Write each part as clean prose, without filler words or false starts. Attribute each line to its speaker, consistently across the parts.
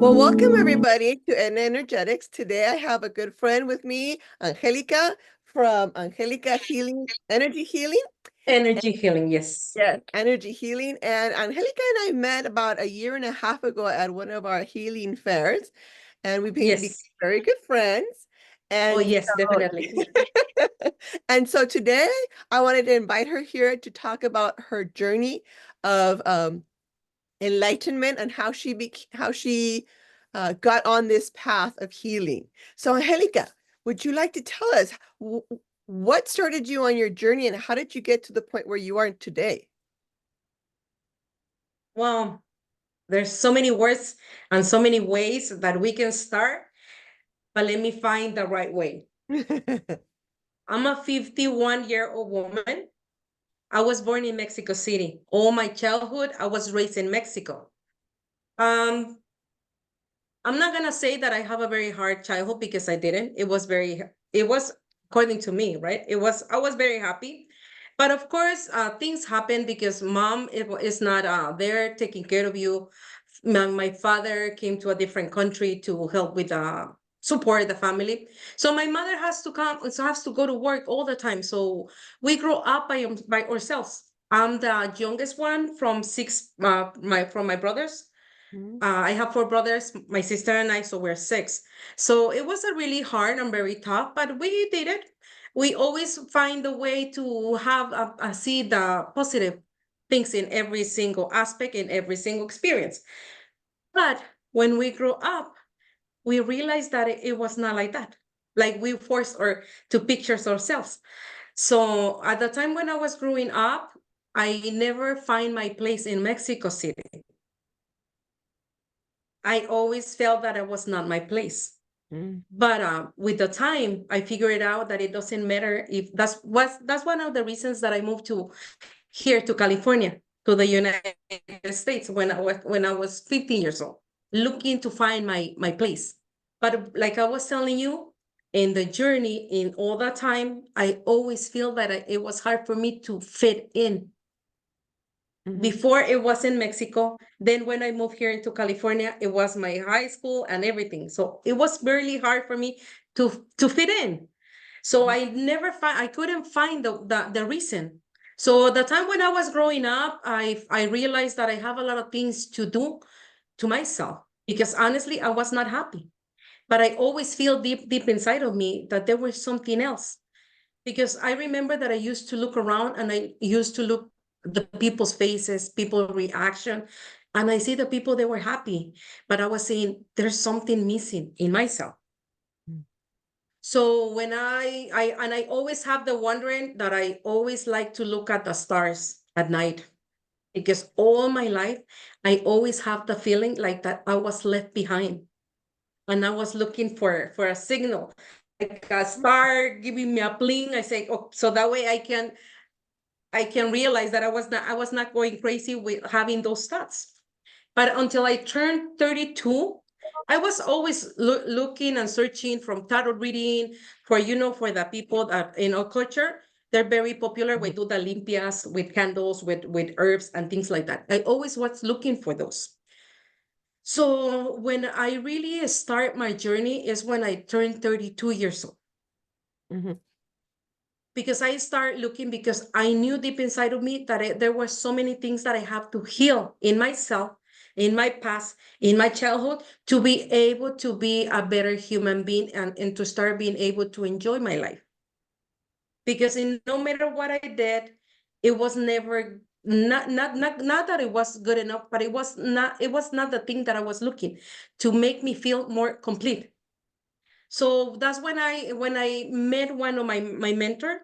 Speaker 1: Well, welcome everybody to Energetics. Today I have a good friend with me, Angelica from Angelica Healing, Energy Healing.
Speaker 2: Energy healing, yes.
Speaker 1: Yes, Energy Healing. And Angelica and I met about a year and a half ago at one of our healing fairs, and we became
Speaker 2: Yes.
Speaker 1: very good friends.
Speaker 2: Oh,
Speaker 1: And
Speaker 2: yes, definitely.
Speaker 1: and so today I wanted to invite her here to talk about her journey of enlightenment and how she got on this path of healing. So, Angelica, would you like to tell us what started you on your journey and how did you get to the point where you are today?
Speaker 2: Well, there's so many words and so many ways that we can start, but let me find the right way. I'm a 51-year-old woman. I was born in Mexico City. All my childhood, I was raised in Mexico. Um, I'm not gonna say that I have a very hard childhood because I didn't. It was according to me, right? I was very happy. But of course, things happen because mom is not there taking care of you. My father came to a different country to help with support the family. So my mother has to go to work all the time. So we grow up by ourselves. I'm the youngest one from my brothers. I have four brothers, my sister and I, so we're six. So it was a really hard and very tough, but we did it. We always find a way to have see the positive things in every single aspect, in every single experience. But when we grow up, we realized that it was not like that. Like we forced or to picture ourselves. So at the time when I was growing up, I never find my place in Mexico City. I always felt that it was not my place. But with the time, I figured out that it doesn't matter if that's one of the reasons that I moved to here to California, to the United States when I was 15 years old, looking to find my place. But like I was telling you, in the journey, in all that time, I always feel that it was hard for me to fit in. Before it was in Mexico. Then when I moved here into California, it was my high school and everything. So it was really hard for me to fit in. So I couldn't find the reason. So the time when I was growing up, I realized that I have a lot of things to do to myself because honestly, I was not happy. But I always feel deep inside of me that there was something else. Because I remember that I used to look around and I used to look the people's faces, people reaction, and I see the people they were happy, but I was saying there's something missing in myself. So when I always have the wondering that I always like to look at the stars at night because all my life I always have the feeling like that I was left behind and I was looking for a signal, like a star giving me a bling. I say, oh, so that way I can realize that I was not going crazy with having those thoughts. But until I turned 32, I was always looking and searching from tarot reading for, for the people that in our culture, they're very popular. We do the limpias with candles, with herbs and things like that. I always was looking for those. So when I really start my journey is when I turned 32 years old. Because I started looking because I knew deep inside of me that there were so many things that I have to heal in myself, in my past, in my childhood, to be able to be a better human being and to start being able to enjoy my life. Because no matter what I did, it was never not that it was good enough, but it was not the thing that I was looking to make me feel more complete. So that's when I met one of my mentor.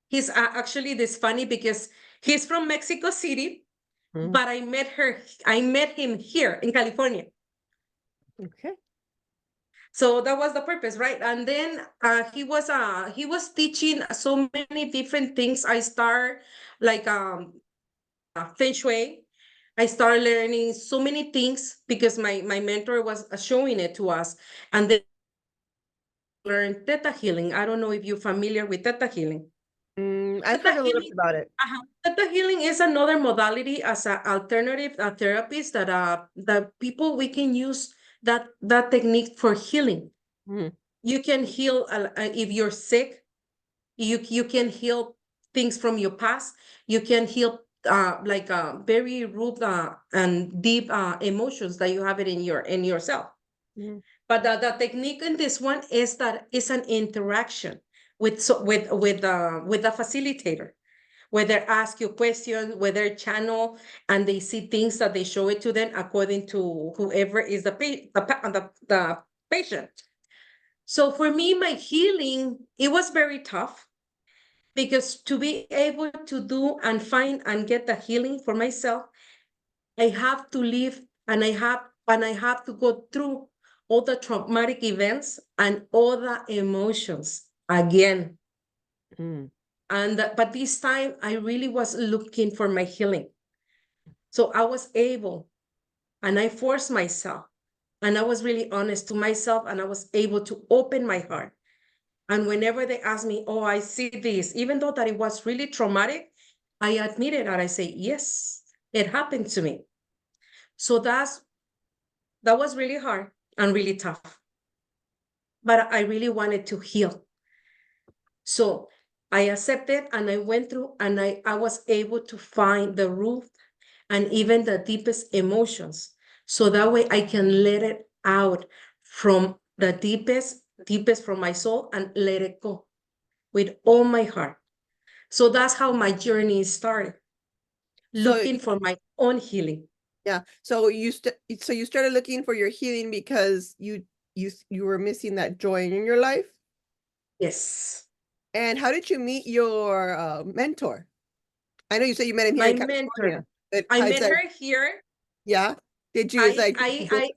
Speaker 2: He's actually this funny because he's from Mexico City, but I met him here in California.
Speaker 1: Okay.
Speaker 2: So that was the purpose, right? And then he was teaching so many different things. I start like feng shui. I started learning so many things because my mentor was showing it to us, and then learned theta healing. I don't know if you're familiar with theta healing.
Speaker 1: I've heard a little bit about it.
Speaker 2: Theta healing is another modality as an alternative therapist that people we can use that technique for healing.
Speaker 1: Mm,
Speaker 2: You can heal if you're sick. You can heal things from your past. You can heal like very root and deep emotions that you have it in yourself.
Speaker 1: mm,
Speaker 2: But the technique in this one is that it's an interaction with the facilitator, where they ask you questions, where they channel and they see things that they show it to them according to whoever is the patient. So for me, my healing, it was very tough because to be able to do and find and get the healing for myself, I have to live and I have to go through all the traumatic events and all the emotions again.
Speaker 1: mm.
Speaker 2: And but this time I really was looking for my healing. So I was able and I forced myself and I was really honest to myself and I was able to open my heart. And whenever they ask me, oh, I see this, even though that it was really traumatic, I admit it and I say, yes, it happened to me. So that was really hard and really tough. But I really wanted to heal. So I accepted and I went through and I was able to find the root and even the deepest emotions. So that way I can let it out from the deepest from my soul and let it go with all my heart. So that's how my journey started,
Speaker 1: So
Speaker 2: looking for my own healing.
Speaker 1: yeah, so you started looking for your healing because you were missing that joy in your life.
Speaker 2: Yes.
Speaker 1: And how did you meet your mentor? I know you said you met him here
Speaker 2: My
Speaker 1: in
Speaker 2: mentor,
Speaker 1: California, but
Speaker 2: I
Speaker 1: how's
Speaker 2: met
Speaker 1: that?
Speaker 2: her here.
Speaker 1: Yeah, did you? Is like,
Speaker 2: I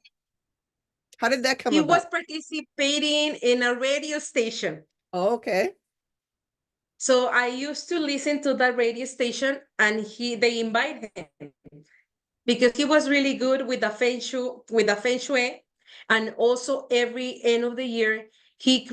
Speaker 1: how did that come
Speaker 2: he
Speaker 1: about?
Speaker 2: was participating in a radio station.
Speaker 1: Oh, okay.
Speaker 2: So I used to listen to that radio station and they invite him because he was really good with the feng shui. And also every end of the year, he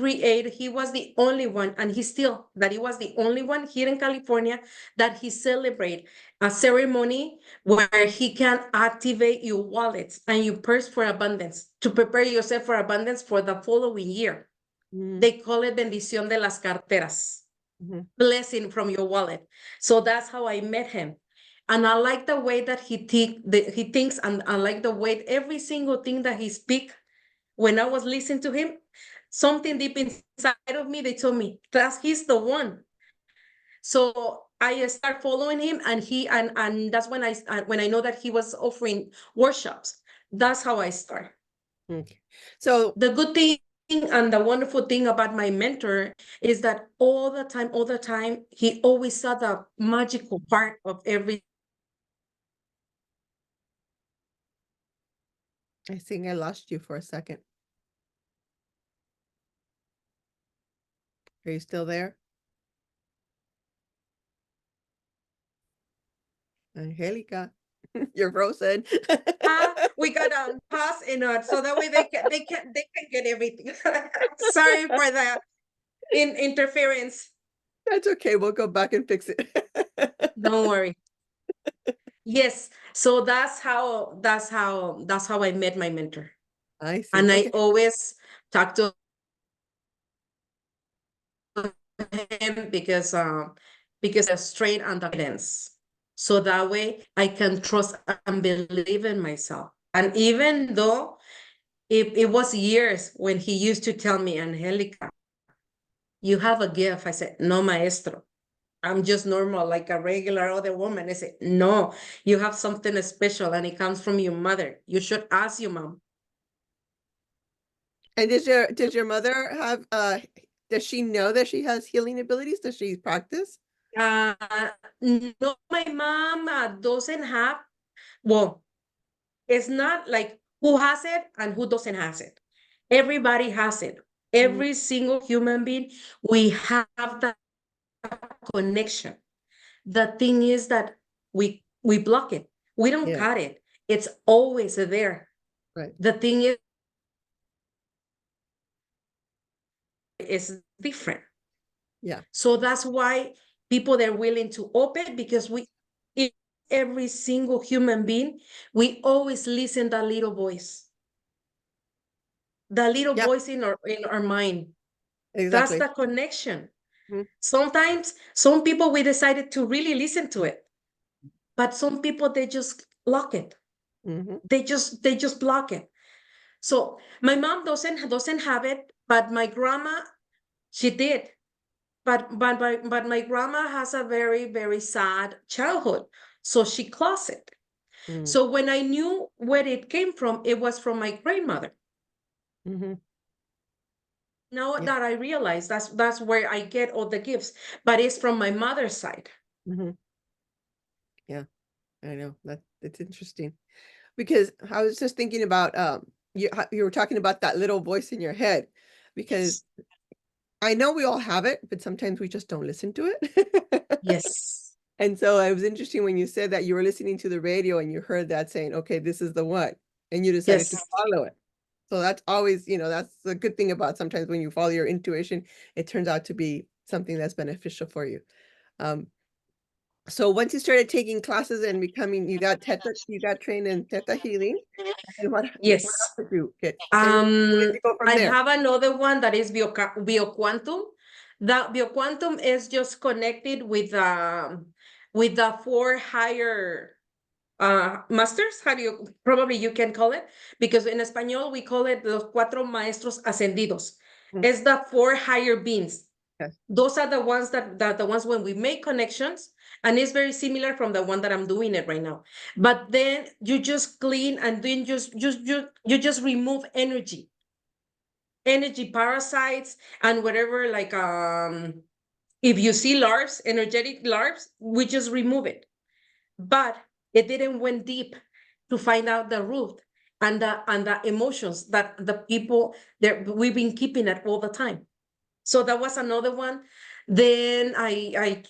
Speaker 2: was the only one, and he was the only one here in California that he celebrate a ceremony where he can activate your wallets and your purse for abundance to prepare yourself for abundance for the following year.
Speaker 1: Mm,
Speaker 2: They call it bendición de las carteras,
Speaker 1: mhm.
Speaker 2: blessing from your wallet. So that's how I met him. And I like the way that he thinks, and I like the way every single thing that he speak. When I was listening to him, something deep inside of me, they told me that he's the one. So I start following him, and and that's when I know that he was offering workshops. That's how I start.
Speaker 1: Okay. So
Speaker 2: The good thing and the wonderful thing about my mentor is that all the time, he always saw the magical part of every.
Speaker 1: I think I lost you for a second. Are you still there? Angelica, you're frozen.
Speaker 2: We got a pause in it so that way they can get everything. Sorry for the interference.
Speaker 1: That's okay. We'll go back and fix it.
Speaker 2: Don't worry. Yes, so that's how I met my mentor,
Speaker 1: I see.
Speaker 2: and I
Speaker 1: Okay.
Speaker 2: always talk to him because of strength and confidence. So that way I can trust and believe in myself. And even though it was years when he used to tell me, Angelica, you have a gift. I said, no, maestro. I'm just normal, like a regular other woman. I said, no, you have something special and it comes from your mother. You should ask your mom.
Speaker 1: And does your mother have does she know that she has healing abilities? Does she practice?
Speaker 2: Uh, no, my mom doesn't have, well, it's not like who has it and who doesn't has it. Everybody has it.
Speaker 1: Mm,
Speaker 2: Every single human being, we have that connection. The thing is that we block it. We don't
Speaker 1: yeah,
Speaker 2: cut it. It's always there.
Speaker 1: right.
Speaker 2: The thing is different.
Speaker 1: Yeah.
Speaker 2: So that's why people they're willing to open because every single human being, we always listen that little voice. the little
Speaker 1: Yeah,
Speaker 2: voice in our mind. That's
Speaker 1: exactly.
Speaker 2: the connection.
Speaker 1: Mhm,
Speaker 2: Sometimes some people we decided to really listen to it, but some people they just block it.
Speaker 1: mhm,
Speaker 2: They just block it. So my mom doesn't have it, but my grandma she did. But my grandma has a very very sad childhood, so she closed it.
Speaker 1: mm,
Speaker 2: So when I knew where it came from, it was from my grandmother.
Speaker 1: mhm.
Speaker 2: Now
Speaker 1: Yeah.
Speaker 2: that I realize that's where I get all the gifts, but it's from my mother's side.
Speaker 1: Mhm. Yeah, I know. That's interesting because I was just thinking about you were talking about that little voice in your head because
Speaker 2: Yes.
Speaker 1: I know we all have it, but sometimes we just don't listen to it.
Speaker 2: Yes.
Speaker 1: And so it was interesting when you said that you were listening to the radio and you heard that saying, okay, this is the one, and you decided to
Speaker 2: Yes.
Speaker 1: follow it. So that's always, that's the good thing about sometimes when you follow your intuition, it turns out to be something that's beneficial for you. Um, so once you started taking classes and becoming, you got trained in Theta healing, and what
Speaker 2: Yes.
Speaker 1: else did you get? And where did you go from
Speaker 2: I
Speaker 1: there?
Speaker 2: have another one that is bioquantum. That bioquantum is just connected with the four higher masters. How do you probably you can call it, because in Espanol we call it los cuatro maestros ascendidos.
Speaker 1: Mm,
Speaker 2: It's the four higher beings.
Speaker 1: yes.
Speaker 2: Those are the ones that the ones when we make connections, and it's very similar from the one that I'm doing it right now. But then you just clean and then you just remove energy parasites and whatever, like if you see larves, energetic larves, we just remove it. But it didn't went deep to find out the root and the emotions that the people that we've been keeping it all the time. So that was another one. Then I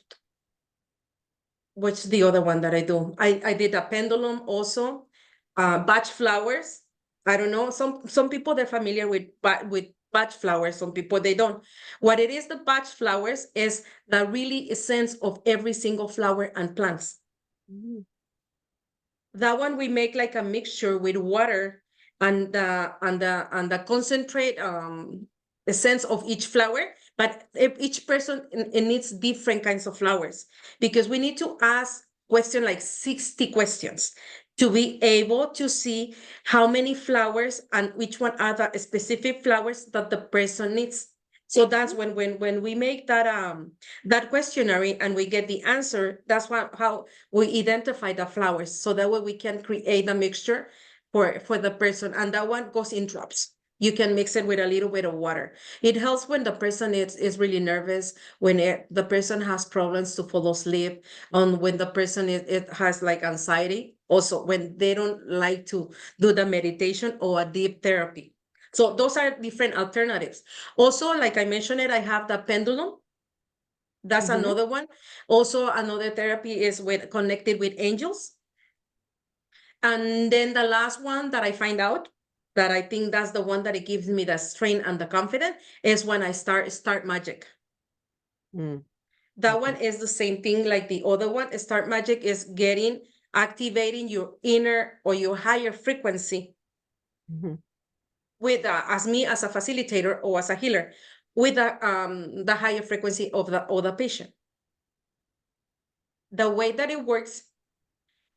Speaker 2: what's the other one that I do? I did a pendulum also, batch flowers. I don't know. Some people they're familiar with batch flowers. Some people they don't. What it is, the batch flowers is the really essence of every single flower and plants.
Speaker 1: Mhm,
Speaker 2: That one we make like a mixture with water and the concentrate essence of each flower. But if each person it needs different kinds of flowers, because we need to ask question like 60 questions to be able to see how many flowers and which one are the specific flowers that the person needs. So that's when we make that questionnaire and we get the answer, that's how we identify the flowers, so that way we can create a mixture for the person, and that one goes in drops. You can mix it with a little bit of water. It helps when the person is really nervous, when the person has problems to fall asleep, and when the person it has like anxiety, also when they don't like to do the meditation or a deep therapy. So those are different alternatives. Also, like I mentioned it, I have the pendulum. That's
Speaker 1: mhm,
Speaker 2: another one. Also, another therapy is with connected with angels. And then the last one that I find out that I think that's the one that it gives me the strength and the confidence is when I start magic.
Speaker 1: mm,
Speaker 2: That one
Speaker 1: okay.
Speaker 2: is the same thing like the other one. Start magic is activating your inner or your higher frequency
Speaker 1: Mhm,
Speaker 2: with as me as a facilitator or as a healer with the higher frequency of the patient. The way that it works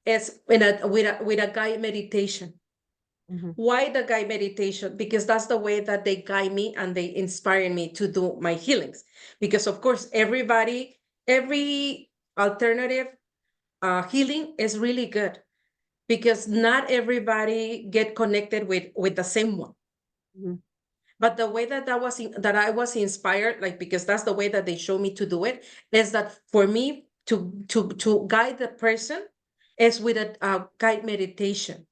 Speaker 2: is with a guided meditation.
Speaker 1: mhm,
Speaker 2: Why the guide meditation? Because that's the way that they guide me and they inspire me to do my healings. Because of course, every alternative healing is really good, because not everybody get connected with the same one.
Speaker 1: mhm,
Speaker 2: But the way that I was inspired, like because that's the way that they show me to do it, is that for me to guide the person is with a guide meditation.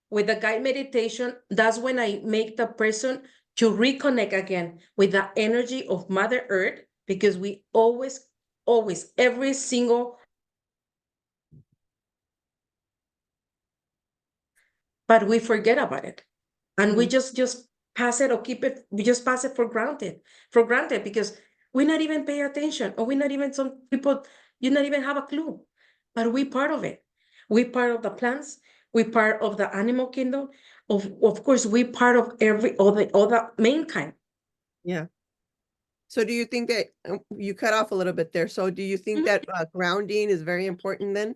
Speaker 2: With the guide meditation, that's when I make the person to reconnect again with the energy of Mother Earth, because we always, every single, but we forget about it. And we
Speaker 1: mhm,
Speaker 2: just pass it or keep it, we just pass it for granted, because we not even pay attention, or we not even, some people, you not even have a clue, but we part of it. We part of the plants, we part of the animal kingdom, of course, we part of all the mankind.
Speaker 1: Yeah. So do you think that you cut off a little bit there? So do you think
Speaker 2: Mhm.
Speaker 1: that grounding is very important then?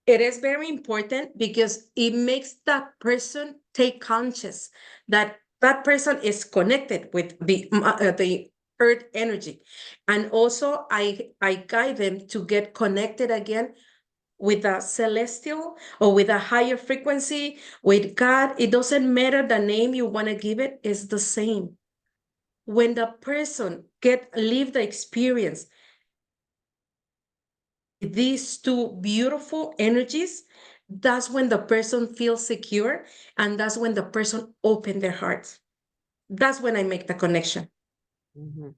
Speaker 2: It is very important because it makes that person take conscious that that person is connected with the earth energy, and also I guide them to get connected again with a celestial or with a higher frequency, with God. It doesn't matter the name you want to give it, is the same. When the person get live the experience with these two beautiful energies, that's when the person feels secure, and that's when the person open their heart. That's when I make the connection,
Speaker 1: Mhm.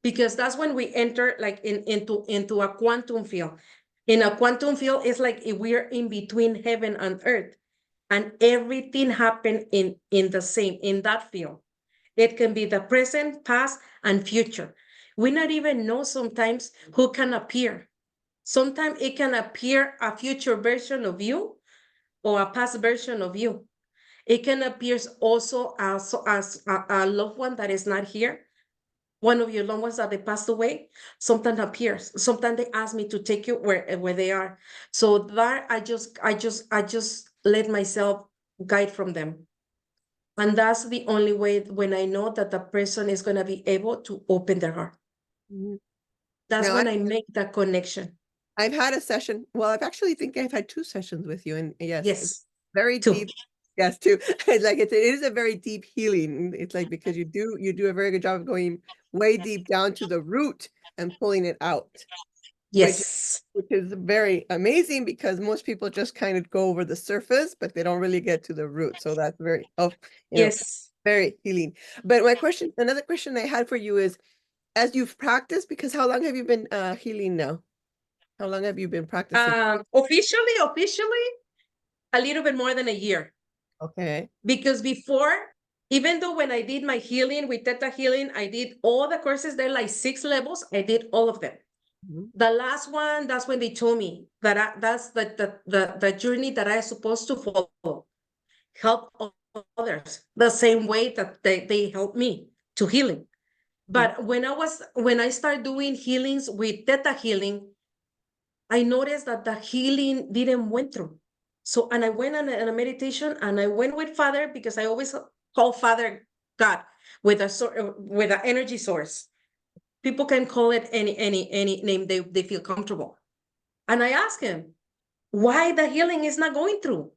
Speaker 2: because that's when we enter like into a quantum field. In a quantum field, it's like if we're in between heaven and earth, and everything happen in the same in that field. It can be the present, past, and future. We not even know sometimes who can appear. Sometimes it can appear a future version of you or a past version of you. It can appear also as a loved one that is not here. One of your loved ones that they passed away, sometimes appears. Sometimes they ask me to take you where they are. So that I just let myself guide from them. And that's the only way when I know that the person is going to be able to open their heart.
Speaker 1: Mhm.
Speaker 2: That's
Speaker 1: Now
Speaker 2: when I make that connection.
Speaker 1: I've had a session. Well, I've actually think I've had two sessions with you, and yes, it's
Speaker 2: Yes,
Speaker 1: very
Speaker 2: too.
Speaker 1: deep. Yes, too. Like it is a very deep healing. It's like because you do a very good job of going way deep down to the root and pulling it out, which
Speaker 2: Yes,
Speaker 1: which is very amazing because most people just kind of go over the surface, but they don't really get to the root. So that's very
Speaker 2: yes.
Speaker 1: very healing. But my question, another question I had for you is, as you've practiced, because how long have you been healing now? How long have you been practicing?
Speaker 2: Officially, a little bit more than a year.
Speaker 1: Okay.
Speaker 2: Because before, even though when I did my healing with Theta Healing, I did all the courses there, like 6 levels. I did all of them.
Speaker 1: Mhm.
Speaker 2: The last one, that's when they told me that that's the journey that I'm supposed to follow. Help others the same way that they help me to healing.
Speaker 1: Mhm.
Speaker 2: But when I started doing healings with Theta Healing, I noticed that the healing didn't went through. So, and I went on a meditation, and I went with Father, because I always call Father God with with an energy source. People can call it any name they feel comfortable. And I asked him why the healing is not going through.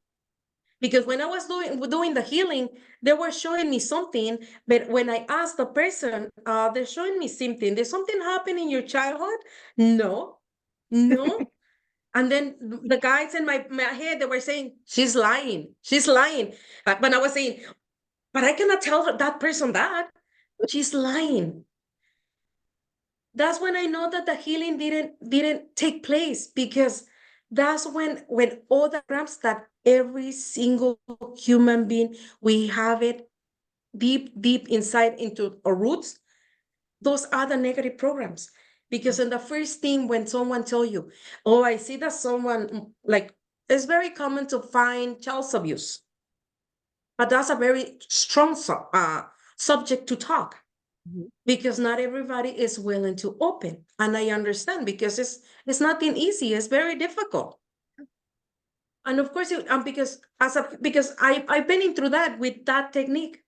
Speaker 2: Because when I was doing the healing, they were showing me something, but when I asked the person, they're showing me something. Did something happen in your childhood? No, no. And then the guys in my head, they were saying, she's lying. She's lying. But I was saying, but I cannot tell that person that. She's lying. That's when I know that the healing didn't take place, because that's when all the programs that every single human being, we have it deep inside into our roots. Those are the negative programs. Because in the first thing, when someone tell you, oh, I see that someone, like, it's very common to find child abuse, but that's a very strong subject to talk,
Speaker 1: Mhm.
Speaker 2: because not everybody is willing to open. And I understand, because it's nothing easy, it's very difficult. And of course, because I've been in through that with that technique.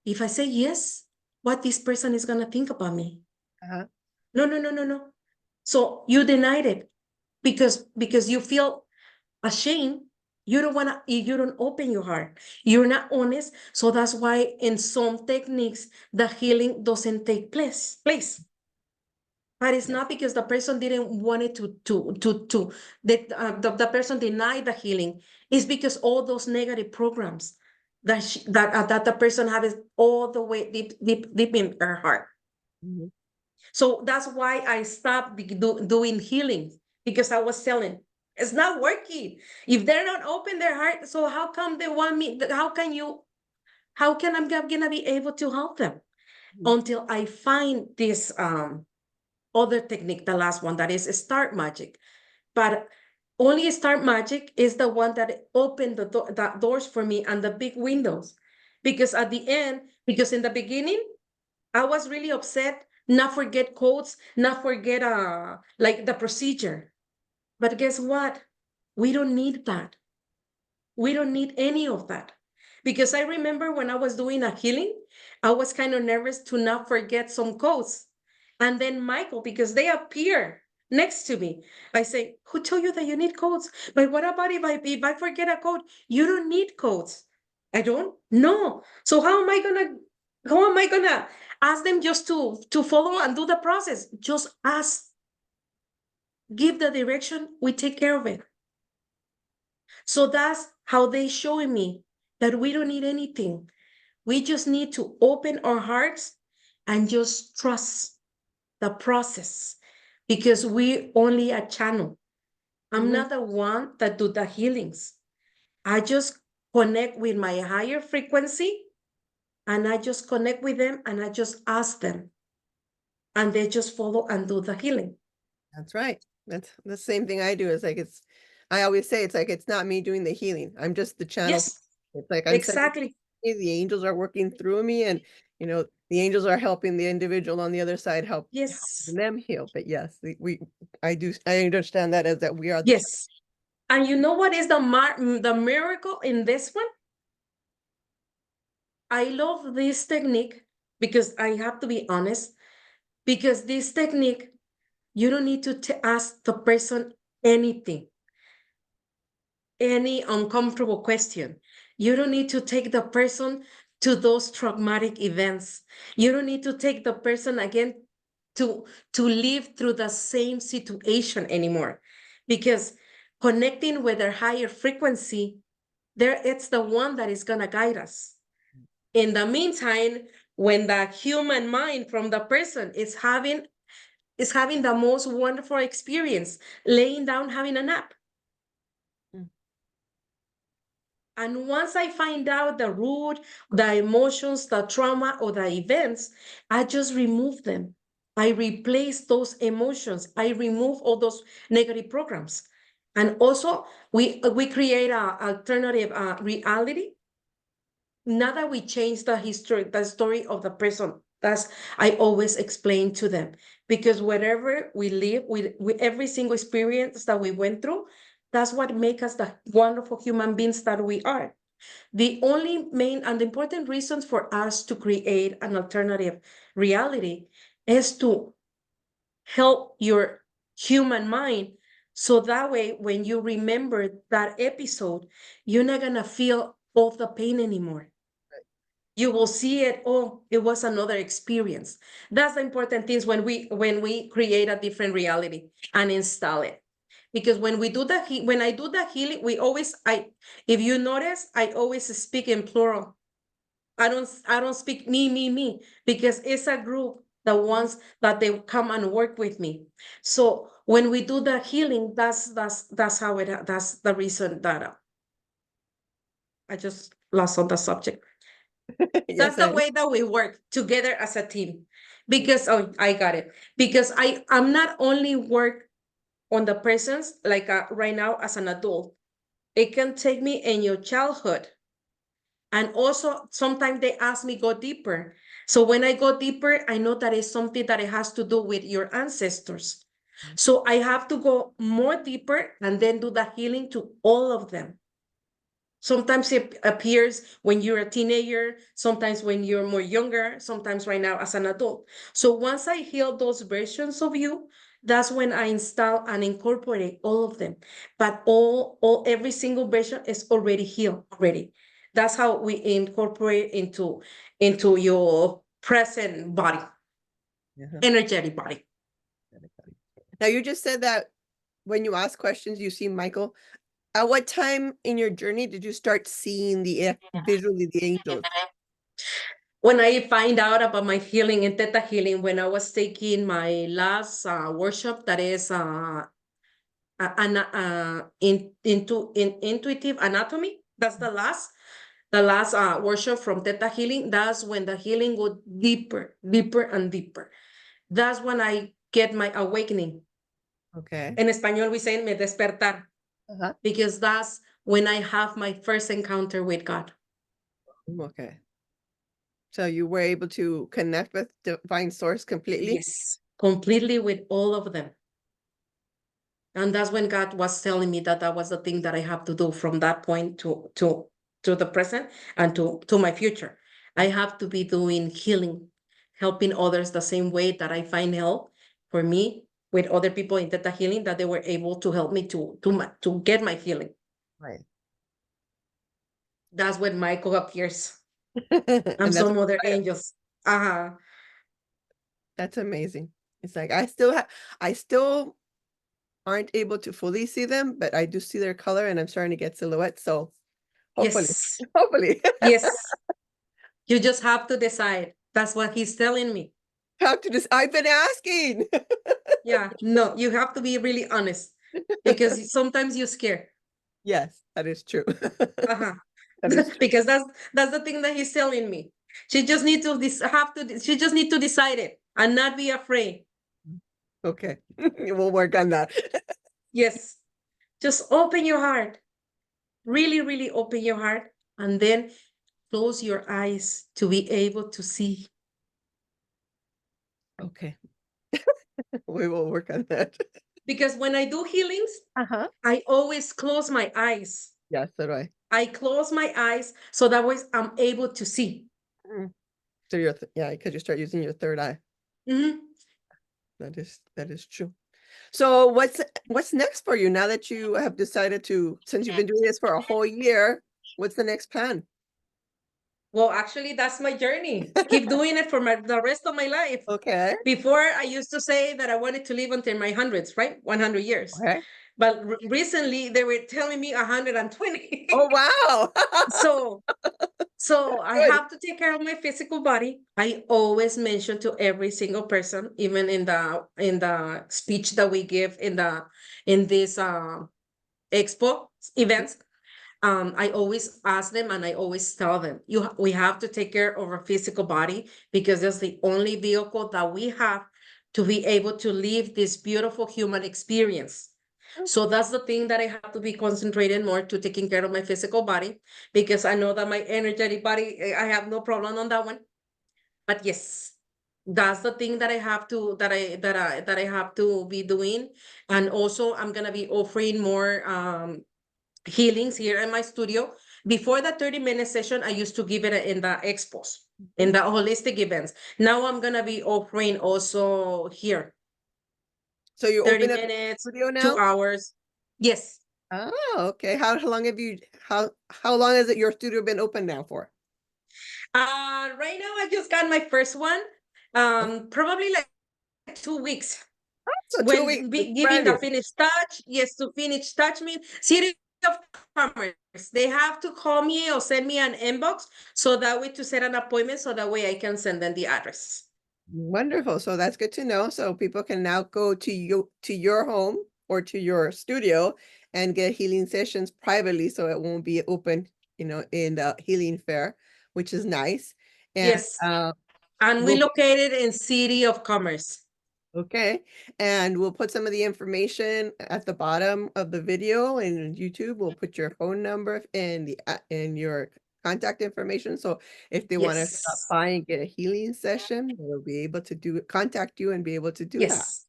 Speaker 2: If I say yes, what this person is gonna think about me?
Speaker 1: Uh-huh.
Speaker 2: No, no, no, no, no. So you denied it because you feel ashamed. You don't wanna, you don't open your heart. You're not honest. So that's why in some techniques the healing doesn't take place. But it's
Speaker 1: Yes.
Speaker 2: not because the person didn't want it to the person denied the healing. It's because all those negative programs that the person has all the way deep in her heart.
Speaker 1: Mhm.
Speaker 2: So that's why I stopped doing healing, because I was telling it's not working. If they're not open their heart, so how come they want me? How can I'm gonna be able to help them
Speaker 1: Mhm.
Speaker 2: until I find this other technique, the last one, that is start magic. But only Star Magic is the one that opened the doors for me and the big windows. Because at the end, because in the beginning, I was really upset, not forget codes, not forget like the procedure. But guess what? We don't need that. We don't need any of that. Because I remember when I was doing a healing, I was kind of nervous to not forget some codes. And then Michael, because they appear next to me, I say, who told you that you need codes? But what about if I forget a code? You don't need codes. I don't? No. So how am I gonna ask them just to follow and do the process? Just ask, give the direction, we take care of it. So that's how they showing me that we don't need anything. We just need to open our hearts and just trust the process because we only a channel. I'm
Speaker 1: Mhm.
Speaker 2: not the one that do the healings. I just connect with my higher frequency and I just connect with them and I just ask them and they just follow and do the healing.
Speaker 1: That's right. That's the same thing I do. Is like I always say it's like it's not me doing the healing. I'm just the channel.
Speaker 2: Yes,
Speaker 1: It's like I'm sending
Speaker 2: exactly.
Speaker 1: the angels are working through me, and the angels are helping the individual on the other side
Speaker 2: Yes,
Speaker 1: helping them heal. But yes, I understand that as that we are the channel.
Speaker 2: yes. And you know what is the miracle in this one? I love this technique because I have to be honest, because this technique, you don't need to ask the person anything, any uncomfortable question. You don't need to take the person to those traumatic events. You don't need to take the person again to live through the same situation anymore because connecting with their higher frequency, there it's the one that is going to guide us. In the meantime, when the human mind from the person is having the most wonderful experience, laying down having a nap.
Speaker 1: Mm.
Speaker 2: And once I find out the root, the emotions, the trauma, or the events, I just remove them. I replace those emotions. I remove all those negative programs. And also, we create a alternative reality. Now that we change the story of the person, that's I always explain to them because wherever we live, with every single experience that we went through, that's what makes us the wonderful human beings that we are. The only main and important reasons for us to create an alternative reality is to help your human mind. So that way, when you remember that episode, you're not gonna feel all the pain anymore. You will see it, oh, it was another experience. That's the important things when we create a different reality and install it. Because when I do the healing, I if you notice, I always speak in plural. I don't speak me, because it's a group, the ones that they come and work with me. So when we do the healing, that's how that's the reason that I just lost on the subject. That's
Speaker 1: Yes,
Speaker 2: the way that we work together as a team. Because I got it. Because I'm not only work on the presence like right now as an adult. It can take me in your childhood. And also sometimes they ask me go deeper. So when I go deeper, I know that it's something that it has to do with your ancestors. So I have to go more deeper and then do the healing to all of them. Sometimes it appears when you're a teenager, sometimes when you're more younger, sometimes right now as an adult. So once I heal those versions of you, that's when I install and incorporate all of them. But every single version is already healed already. That's how we incorporate into your present body,
Speaker 1: yeah.
Speaker 2: energetic body.
Speaker 1: Now you just said that when you ask questions, you see Michael. At what time in your journey did you start seeing visually the angels?
Speaker 2: When I find out about my healing and theta healing, when I was taking my last workshop, that is intuitive anatomy. That's the last workshop from theta healing. That's when the healing go deeper, deeper and deeper. That's when I get my awakening.
Speaker 1: Okay.
Speaker 2: En español we say me despertar.
Speaker 1: Uh-huh.
Speaker 2: because that's when I have my first encounter with God.
Speaker 1: Okay. So you were able to connect with divine source completely?
Speaker 2: Yes, completely with all of them. And that's when God was telling me that that was the thing that I have to do from that point to the present and to my future. I have to be doing healing, helping others the same way that I find help for me with other people in Theta Healing, that they were able to help me to get my healing.
Speaker 1: Right.
Speaker 2: That's when Michael appears and
Speaker 1: And that's
Speaker 2: some other angels. Uh-huh.
Speaker 1: that's amazing. It's like I still aren't able to fully see them, but I do see their color and I'm starting to get silhouettes. So hopefully,
Speaker 2: Yes.
Speaker 1: hopefully.
Speaker 2: Yes. You just have to decide. That's what he's telling me.
Speaker 1: Have to just I've been asking.
Speaker 2: Yeah, no, you have to be really honest because sometimes you're scared.
Speaker 1: Yes, that is true.
Speaker 2: Uh-huh.
Speaker 1: That is true.
Speaker 2: Because that's the thing that he's telling me. She just need to she just need to decide it and not be afraid.
Speaker 1: Okay. We'll work on that.
Speaker 2: Yes. Just open your heart. Really, really open your heart and then close your eyes to be able to see.
Speaker 1: Okay. We will work on that.
Speaker 2: Because when I do healings,
Speaker 1: Uh-huh.
Speaker 2: I always close my eyes.
Speaker 1: Yes, so do I.
Speaker 2: I close my eyes so that way I'm able to see.
Speaker 1: Mm. So yeah, because you start using your third eye.
Speaker 2: Mhm.
Speaker 1: That is true. So what's next for you now that you have decided to, since you've been doing this for a whole year, what's the next plan?
Speaker 2: Well, actually, that's my journey. Keep doing it for the rest of my life.
Speaker 1: Okay.
Speaker 2: Before, I used to say that I wanted to live until my hundreds, right? 100 years.
Speaker 1: Okay.
Speaker 2: But recently, they were telling me 120.
Speaker 1: Oh, wow.
Speaker 2: so, so I
Speaker 1: Good.
Speaker 2: have to take care of my physical body. I always mention to every single person, even in the speech that we give in this expo
Speaker 1: Mhm.
Speaker 2: events. I always ask them and I always tell them, we have to take care of our physical body because that's the only vehicle that we have to be able to live this beautiful human experience. So that's the thing that I have to be concentrated more to taking care of my physical body because I know that my energetic body, I have no problem on that one. But yes, that's the thing that I have to that I have to be doing. And also I'm gonna be offering more healings here in my studio. Before the 30-minute session, I used to give it in the expos, in
Speaker 1: Mhm.
Speaker 2: the holistic events. Now I'm going to be offering also here
Speaker 1: So you
Speaker 2: 30
Speaker 1: open up
Speaker 2: minutes,
Speaker 1: studio
Speaker 2: two
Speaker 1: now?
Speaker 2: hours. Yes.
Speaker 1: Oh, okay. How long have you how long has it your studio been open now for?
Speaker 2: Right now, I just got my first one,
Speaker 1: Oh,
Speaker 2: probably like 2 weeks.
Speaker 1: so 2 weeks.
Speaker 2: When
Speaker 1: It's
Speaker 2: giving
Speaker 1: brand
Speaker 2: the
Speaker 1: new.
Speaker 2: finish touch, yes, to finish touch mean City of Commerce. They have to call me or send me an inbox so that way to set an appointment so that way I can send them the address.
Speaker 1: Wonderful. So that's good to know. So people can now go to your home or to your studio and get healing sessions privately, so it won't be open, in the healing fair, which is nice. And
Speaker 2: Yes. And we
Speaker 1: we'll
Speaker 2: located in City of Commerce.
Speaker 1: okay, and we'll put some of the information at the bottom of the video and YouTube. We'll put your phone number and your contact information. So if they want to stop
Speaker 2: Yes.
Speaker 1: by and get a healing session, they'll be able to contact you and be able to do that.
Speaker 2: Yes.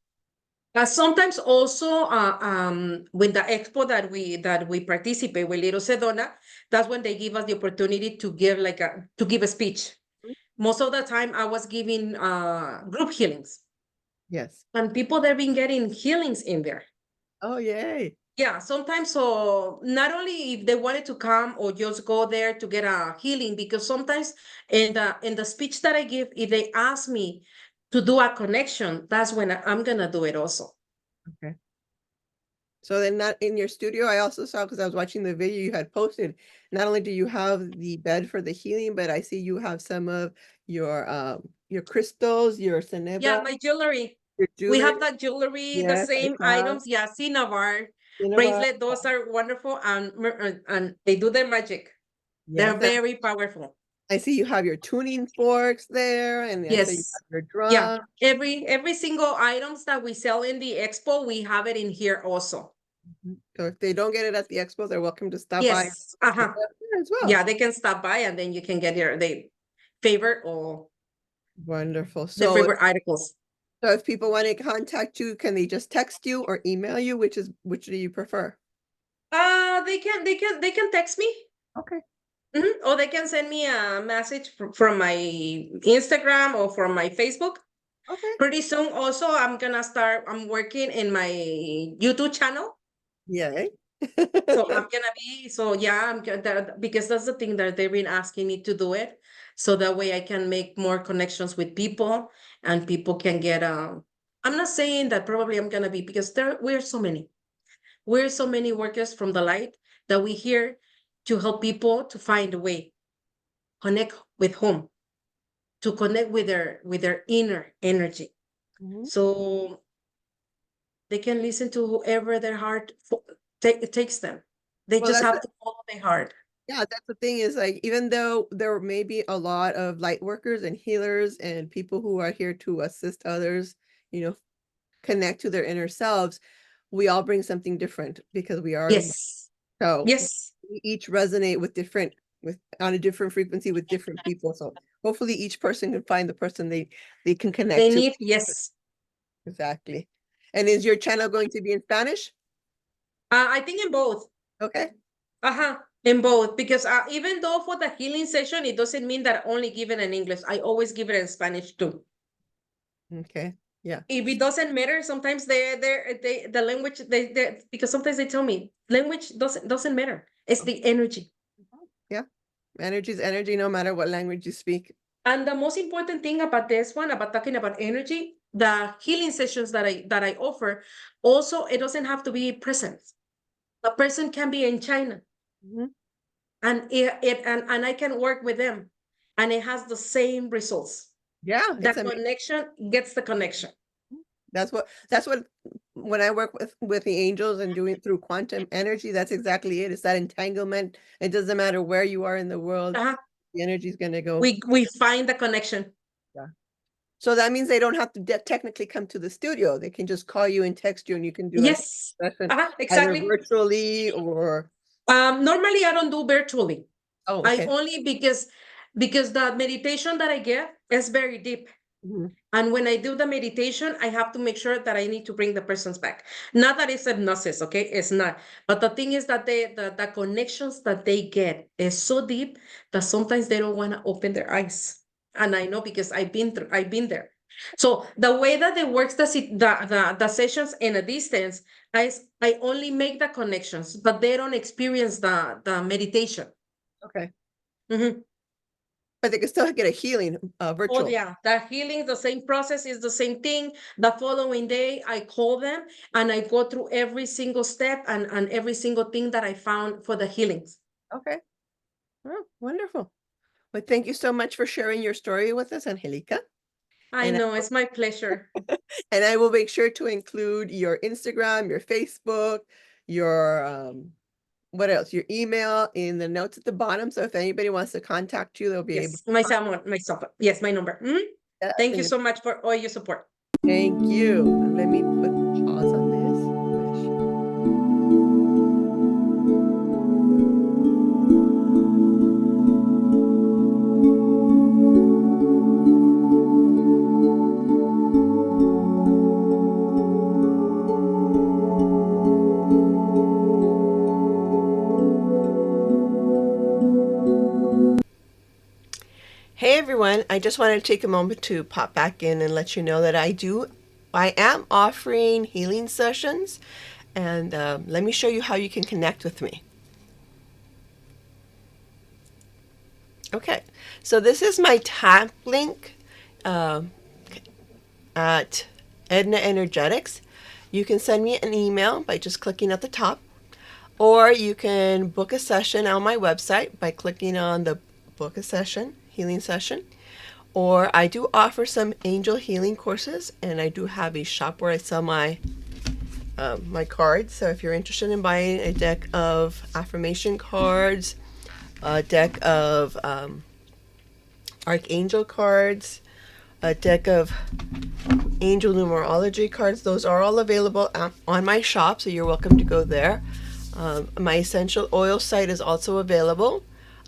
Speaker 2: Sometimes also with the expo that we participate with Little Sedona, that's when they give us the opportunity to give a speech. Most of the time I was giving group healings
Speaker 1: Yes.
Speaker 2: and people they've been getting healings in there.
Speaker 1: Oh, yay.
Speaker 2: Yeah, sometimes so not only if they wanted to come or just go there to get a healing, because sometimes in the speech that I give, if they ask me to do a connection, that's when I'm gonna do it also.
Speaker 1: Okay. So then not in your studio, I also saw, because I was watching the video you had posted, not only do you have the bed for the healing, but I see you have some of your crystals, your
Speaker 2: Yeah,
Speaker 1: Cenebra,
Speaker 2: my jewelry.
Speaker 1: your
Speaker 2: We
Speaker 1: jewelry.
Speaker 2: have that jewelry, the
Speaker 1: Yes, I
Speaker 2: same
Speaker 1: saw.
Speaker 2: items. Yeah, cinnabar,
Speaker 1: Cenebra.
Speaker 2: bracelet. Those are wonderful, and they do their magic. They're
Speaker 1: Yes,
Speaker 2: very powerful.
Speaker 1: I see you have your tuning forks there, and I see you
Speaker 2: Yes.
Speaker 1: have your
Speaker 2: Yeah.
Speaker 1: drum.
Speaker 2: Every single items that we sell in the expo, we have it in here also.
Speaker 1: So if they don't get it at the expo, they're welcome to stop by
Speaker 2: Yes. Uh-huh.
Speaker 1: as well.
Speaker 2: Yeah, they can stop by and then you can get your they favorite or
Speaker 1: Wonderful.
Speaker 2: the favorite articles.
Speaker 1: So if people want to contact you, can they just text you or email you? Which do you prefer?
Speaker 2: They can text me.
Speaker 1: Okay.
Speaker 2: Or they can send me a message from my Instagram or from my Facebook.
Speaker 1: Okay.
Speaker 2: Pretty soon, also, I'm working in my YouTube channel.
Speaker 1: Yay.
Speaker 2: So I'm gonna be, so yeah, because that's the thing that they've been asking me to do it. So that way I can make more connections with people and people can get, I'm not saying that probably I'm gonna be, because we're so many. We're so many workers from the light that we're here to help people to find a way, connect with home, to connect with their inner energy.
Speaker 1: Mhm.
Speaker 2: So they can listen to whoever their heart takes them. They
Speaker 1: Well,
Speaker 2: just have to follow their heart.
Speaker 1: yeah, that's the thing is like, even though there may be a lot of light workers and healers and people who are here to assist others, you know, connect to their inner selves, we all bring something different because we are,
Speaker 2: Yes.
Speaker 1: so
Speaker 2: Yes.
Speaker 1: we each resonate with on a different frequency with different people. So hopefully each person can find the person they can
Speaker 2: They
Speaker 1: connect to.
Speaker 2: need, yes.
Speaker 1: Exactly. And is your channel going to be in Spanish?
Speaker 2: I think in both.
Speaker 1: Okay.
Speaker 2: Uh-huh. In both. Because even though for the healing session, it doesn't mean that I only give it in English. I always give it in Spanish too.
Speaker 1: Okay. Yeah.
Speaker 2: If it doesn't matter, sometimes they the language they because sometimes they tell me language doesn't matter. It's the energy.
Speaker 1: Yeah. Energy is energy no matter what language you speak.
Speaker 2: And the most important thing about this one, about talking about energy, the healing sessions that I offer, also it doesn't have to be present. A person can be in China,
Speaker 1: Mhm.
Speaker 2: and and I can work with them, and it has the same results.
Speaker 1: Yeah,
Speaker 2: The
Speaker 1: it's amazing.
Speaker 2: connection gets the connection.
Speaker 1: That's what when I work with the angels and doing it through quantum energy, that's exactly it. It's that entanglement. It doesn't matter where you are in the world,
Speaker 2: Uh-huh.
Speaker 1: the energy is going to go.
Speaker 2: We find the connection.
Speaker 1: Yeah. So that means they don't have to technically come to the studio. They can just call you and text you, and you can do a
Speaker 2: Yes.
Speaker 1: session
Speaker 2: Uh-huh,
Speaker 1: either
Speaker 2: exactly.
Speaker 1: virtually or.
Speaker 2: Normally I don't do virtually.
Speaker 1: Oh,
Speaker 2: I
Speaker 1: okay.
Speaker 2: only because the meditation that I get is very deep.
Speaker 1: Mhm.
Speaker 2: And when I do the meditation, I have to make sure that I need to bring the persons back. Not that it's hypnosis, okay? It's not. But the thing is that the connections that they get is so deep that sometimes they don't want to open their eyes. And I know because I've been there. So the way that it works, the sessions in a distance, I only make the connections, but they don't experience the meditation.
Speaker 1: Okay.
Speaker 2: Mhm.
Speaker 1: But they can still get a healing
Speaker 2: Oh,
Speaker 1: virtual.
Speaker 2: yeah, the healing, the same process is the same thing. The following day, I call them and I go through every single step and every single thing that I found for the healings.
Speaker 1: Okay. Oh, wonderful. Well, thank you so much for sharing your story with us, Angelica.
Speaker 2: I
Speaker 1: And
Speaker 2: know, it's my pleasure.
Speaker 1: and I will make sure to include your Instagram, your Facebook, your what else? Your email in the notes at the bottom. So if anybody wants to contact you, they'll be able
Speaker 2: Yes,
Speaker 1: to
Speaker 2: my
Speaker 1: contact
Speaker 2: someone, myself. Yes, my number.
Speaker 1: us.
Speaker 2: Thank you
Speaker 1: And
Speaker 2: so much for all your support.
Speaker 1: thank you. Let me put pause on this. Hey everyone, I just wanted to take a moment to pop back in and let you know that I am offering healing sessions, and let me show you how you can connect with me. Okay, so this is my tap link um, at Edna Energetics. You can send me an email by just clicking at the top, or you can book a session on my website by clicking on the book a session, healing session. Or I do offer some angel healing courses, and I do have a shop where I sell my cards. So if you're interested in buying a deck of affirmation cards, a deck of archangel cards, a deck of angel numerology cards. Those are all available on my shop, so you're welcome to go there. My essential oil site is also available.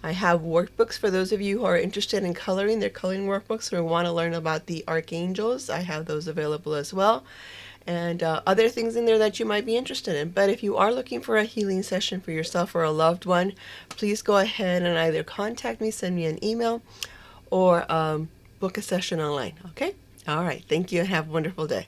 Speaker 1: I have workbooks for those of you who are interested in coloring. They're coloring workbooks or want to learn about the archangels. I have those available as well. And other things in there that you might be interested in. But if you are looking for a healing session for yourself or a loved one, please go ahead and either contact me, send me an email, or book a session online. Okay? All right. Thank you and have a wonderful day.